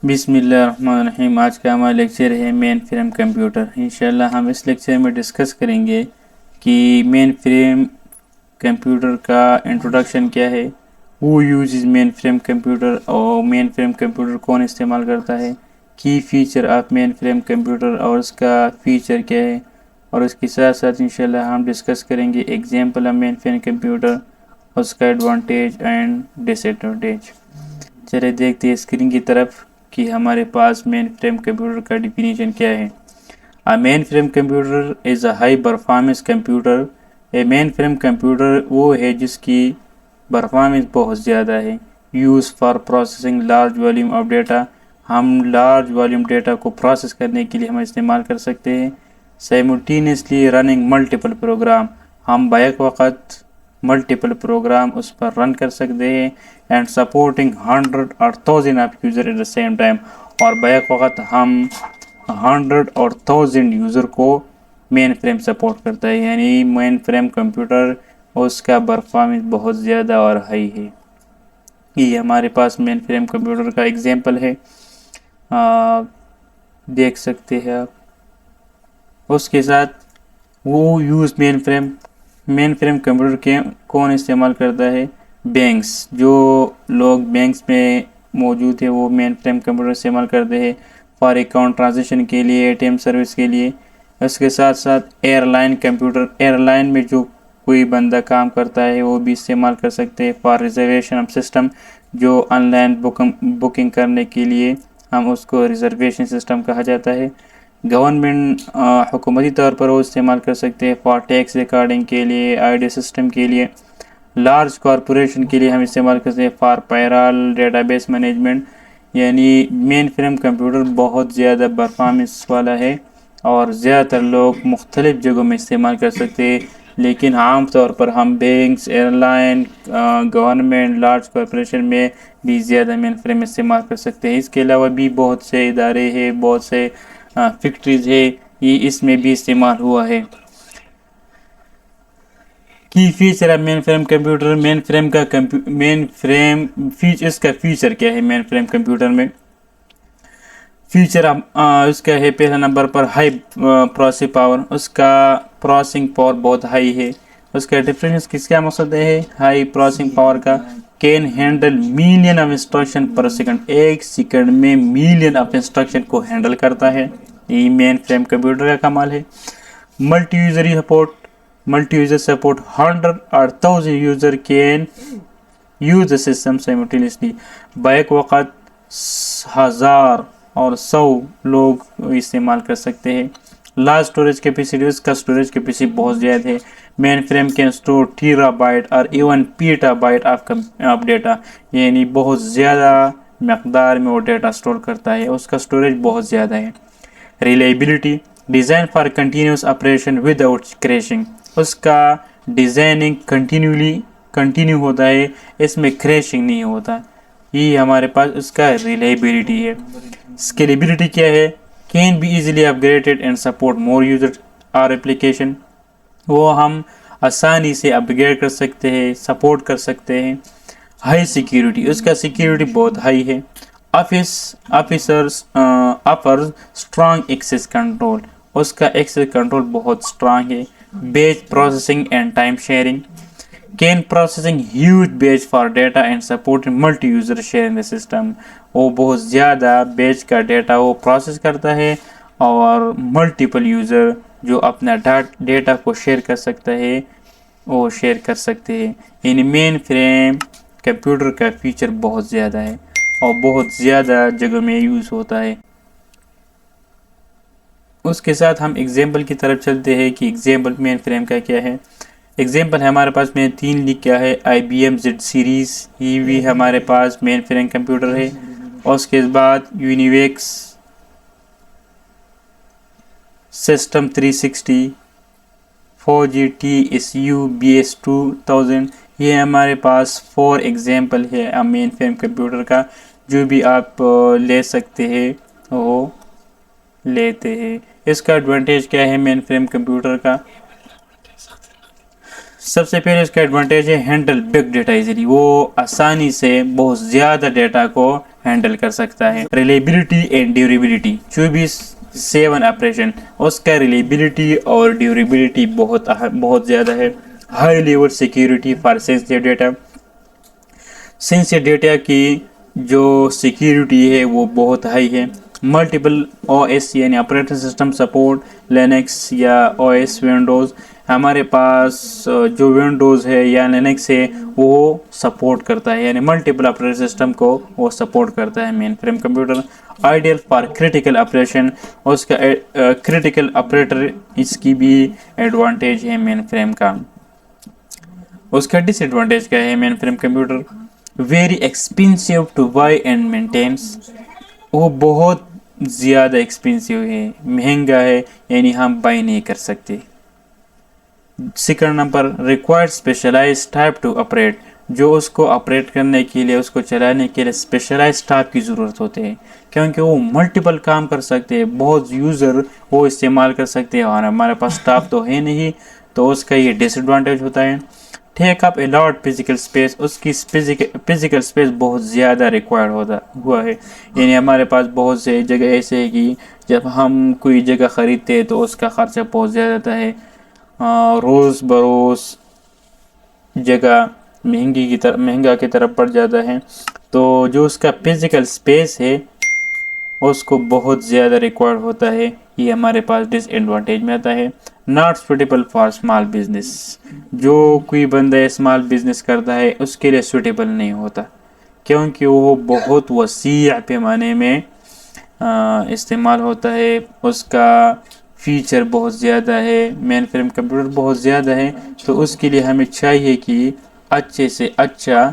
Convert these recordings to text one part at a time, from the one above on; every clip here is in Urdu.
بسم اللہ الرحمن الرحیم۔ آج کا ہمارا لیکچر ہے مین فریم کمپیوٹر۔ انشاءاللہ ہم اس لیکچر میں ڈسکس کریں گے کہ مین فریم کمپیوٹر کا انٹروڈکشن کیا ہے، وہ یوزز مین فریم کمپیوٹر، اور مین فریم کمپیوٹر کون استعمال کرتا ہے، key feature of mainframe computer اور اس کا فیچر کیا ہے، اور اس کے ساتھ ساتھ انشاءاللہ ہم ڈسکس کریں گے example of mainframe computer, اس کا ایڈوانٹیج اینڈ ڈس ایڈوانٹیج۔ چلے دیکھتے ہیں اسکرین کی طرف کہ ہمارے پاس مین فریم کمپیوٹر کا ڈیفینیشن کیا ہے۔ Mainframe computer is a high performance computer. Mainframe computer وہ ہے جس کی پرفارمنس بہت زیادہ ہے۔ Use for processing large volume of data, ہم لارج والیوم ڈیٹا کو پروسیس کرنے کے لیے ہم استعمال کر سکتے ہیں۔ سائملٹینیسلی رننگ ملٹیپل پروگرام، ہم بیک وقت ملٹیپل پروگرام اس پر رن کر سکتے ہیں۔ اینڈ سپورٹنگ 100 اور 1000 of user at the same time, اور بیک وقت ہم 100 اور 1000 یوزر کو مین فریم سپورٹ کرتا ہے، یعنی مین فریم کمپیوٹر اس کا پرفارمنس بہت زیادہ اور ہائی ہے۔ یہ ہمارے پاس مین فریم کمپیوٹر کا ایگزامپل ہے، دیکھ سکتے ہیں آپ۔ اس کے ساتھ وہ یوز مین فریم کمپیوٹر کے کون استعمال کرتا ہے؟ بینکس، جو لوگ بینکس میں موجود ہیں وہ مین فریم کمپیوٹر استعمال کرتے ہیں فار اکاؤنٹ ٹرانزیکشن کے لیے، ATM سروس کے لیے۔ اس کے ساتھ ساتھ airline computer, airline میں جو کوئی بندہ کام کرتا ہے وہ بھی استعمال کر سکتے ہیں فار ریزرویشن سسٹم، جو آن لائن بکنگ کرنے کے لیے ہم اس کو ریزرویشن سسٹم کہا جاتا ہے۔ گورنمنٹ حکومتی طور پر وہ استعمال کر سکتے ہیں فار ٹیکس ریکارڈنگ کے لیے، ID سسٹم کے لیے۔ لارج کارپوریشن کے لیے ہم استعمال کرتے ہیں for parallel data base management, یعنی مین فریم کمپیوٹر بہت زیادہ پرفارمنس والا ہے اور زیادہ تر لوگ مختلف جگہوں میں استعمال کر سکتے ہیں، لیکن عام طور پر ہم banks, airline, government, large corporation میں بھی زیادہ مین فریم استعمال کر سکتے ہیں۔ اس کے علاوہ بھی بہت سے ادارے ہیں، بہت سے فیکٹریز ہے، یہ اس میں بھی استعمال ہوا ہے۔ کی فیچر ہے مین فریم کمپیوٹر، اس کا فیچر کیا ہے مین فریم کمپیوٹر میں؟ فیچر اس کا ہے پہلا نمبر پر ہائی پروسیسنگ پاور، اس کا پروسیسنگ پاور بہت ہائی ہے۔ اس کا ڈفرینس کس کا مقصد ہے ہائی پروسیسنگ پاور کا؟ Can handle million of instruction per second, ایک سیکنڈ میں ملین آف انسٹرکشن کو ہینڈل کرتا ہے، یہ مین فریم کمپیوٹر کا کمال ہے۔ ملٹی یوزر سپورٹ 100 اور 1000 user can use the system simultaneously, back وقت 1000 اور 100 لوگ استعمال کر سکتے ہیں۔ لارج اسٹوریج کیپیسٹی، اس کا اسٹوریج کیپیسٹی بہت زیادہ ہے۔ Mainframe can store terabyte اور even petabyte of data, یعنی بہت زیادہ مقدار میں وہ ڈیٹا اسٹور کرتا ہے، اس کا اسٹوریج بہت زیادہ ہے۔ Reliability, design for continuous operation without crashing, اس کا ڈیزائننگ کنٹینیو ہوتا ہے، اس میں کریشنگ نہیں ہوتا، یہ ہمارے پاس اس کا ریلائبلٹی ہے۔ اسکیلیبلٹی کیا ہے؟ Can be easily upgraded and support more user اور اپلیکیشن، وہ ہم آسانی سے اپ گریڈ کر سکتے ہیں، سپورٹ کر سکتے ہیں۔ ہائی سیکیورٹی، اس کا سیکیورٹی بہت ہائی ہے۔ آفرز اسٹرانگ ایکسیس کنٹرول، اس کا ایکسیس کنٹرول بہت اسٹرانگ ہے۔ Batch processing and time sharing, can processing huge batch for data and support multi user sharing system, وہ بہت زیادہ بیچ کا ڈیٹا وہ پروسیس کرتا ہے اور ملٹیپل یوزر جو اپنا ڈیٹا کو شیئر کر سکتا ہے وہ شیئر کر سکتے ہیں۔ یعنی مین فریم کمپیوٹر کا فیچر بہت زیادہ ہے اور بہت زیادہ جگہ میں یوز ہوتا ہے۔ اس کے ساتھ ہم ایگزامپل کی طرف چلتے ہیں کہ ایگزامپل مین فریم کا کیا ہے۔ ایگزامپل ہمارے پاس میں 3 لکھا ہے، IBM Z سیریز، یہ بھی ہمارے پاس مین فریم کمپیوٹر ہے۔ اور اس کے بعد یونیویکس سسٹم 360، 4G TSU BS2000، یہ ہمارے پاس 4 ایگزامپل ہے مین فریم کمپیوٹر کا، جو بھی آپ لے سکتے ہیں وہ لیتے ہیں۔ اس کا ایڈوانٹیج کیا ہے مین فریم کمپیوٹر کا؟ سب سے پہلے اس کا ایڈوانٹیج ہے ہینڈل بگ ڈیٹا ایزیلی، وہ آسانی سے بہت زیادہ ڈیٹا کو ہینڈل کر سکتا ہے۔ ریلیبلٹی اینڈ ڈیوریبلٹی 24/7 آپریشن، اس کا ریلیبلٹی اور ڈیوریبلٹی بہت زیادہ ہے۔ High level security for sensitive data, sensitive data کی جو سیکیورٹی ہے وہ بہت ہائی ہے۔ ملٹیپل او ایس یعنی آپریٹنگ سسٹم سپورٹ، لینکس یا او ایس ونڈوز، ہمارے پاس جو ونڈوز ہے یا لینکس ہے وہ سپورٹ کرتا ہے، یعنی ملٹیپل آپریٹنگ سسٹم کو وہ سپورٹ کرتا ہے mainframe computer. Ideal for critical operation, اس کا کریٹیکل آپریٹر، اس کی بھی ایڈوانٹیج ہے مین فریم کا۔ اس کا ڈس ایڈوانٹیج کیا ہے mainframe computer? Very expensive to buy and maintenance, وہ بہت زیادہ ایکسپینسیو ہے، مہنگا ہے، یعنی ہم بائی نہیں کر سکتے۔ Second number, required specialize staff to operate, جو اس کو آپریٹ کرنے کے لیے، اس کو چلانے کے لیے اسپیشلائز اسٹاف کی ضرورت ہوتی ہے، کیونکہ وہ ملٹیپل کام کر سکتے ہیں، بہت یوزر وہ استعمال کر سکتے ہیں، اور ہمارے پاس اسٹاف تو ہے نہیں، تو اس کا یہ ڈس ایڈوانٹیج ہوتا ہے۔ ٹیک اپ اے لاٹ فزیکل اسپیس، اس کی فزیکل اسپیس بہت زیادہ ریکوائرڈ ہوا ہے، یعنی ہمارے پاس بہت سے جگہ ایسے ہے کہ جب ہم کوئی جگہ خریدتے ہیں تو اس کا خرچہ بہت زیادہ آتا ہے، روز بروز جگہ مہنگا کی طرف بڑھ جاتا ہے، تو جو اس کا فزیکل اسپیس ہے اس کو بہت زیادہ ریکوائرڈ ہوتا ہے، یہ ہمارے پاس ڈس ایڈوانٹیج میں آتا ہے۔ Not suitable for small business, جو کوئی بندہ اسمال بزنس کرتا ہے اس کے لیے سوٹیبل نہیں ہوتا، کیونکہ وہ بہت وسیع پیمانے میں استعمال ہوتا ہے، اس کا فیچر بہت زیادہ ہے، مین فریم کمپیوٹر بہت زیادہ ہے، تو اس کے لیے ہمیں چاہیے کہ اچھے سے اچھا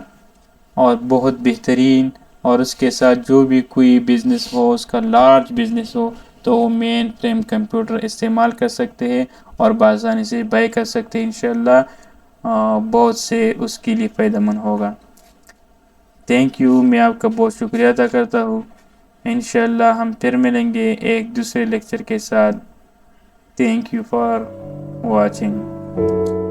اور بہت بہترین، اور اس کے ساتھ جو بھی کوئی بزنس ہو، اس کا لارج بزنس ہو، تو وہ مین فریم کمپیوٹر استعمال کر سکتے ہیں اور بآسانی سے بائی کر سکتے ہیں، انشاءاللہ بہت سے اس کے لیے فائدہ مند ہوگا۔ تھینک یو، میں آپ کا بہت شکریہ ادا کرتا ہوں۔ انشاءاللہ ہم پھر ملیں گے ایک دوسرے لیکچر کے ساتھ۔ Thank you for watching.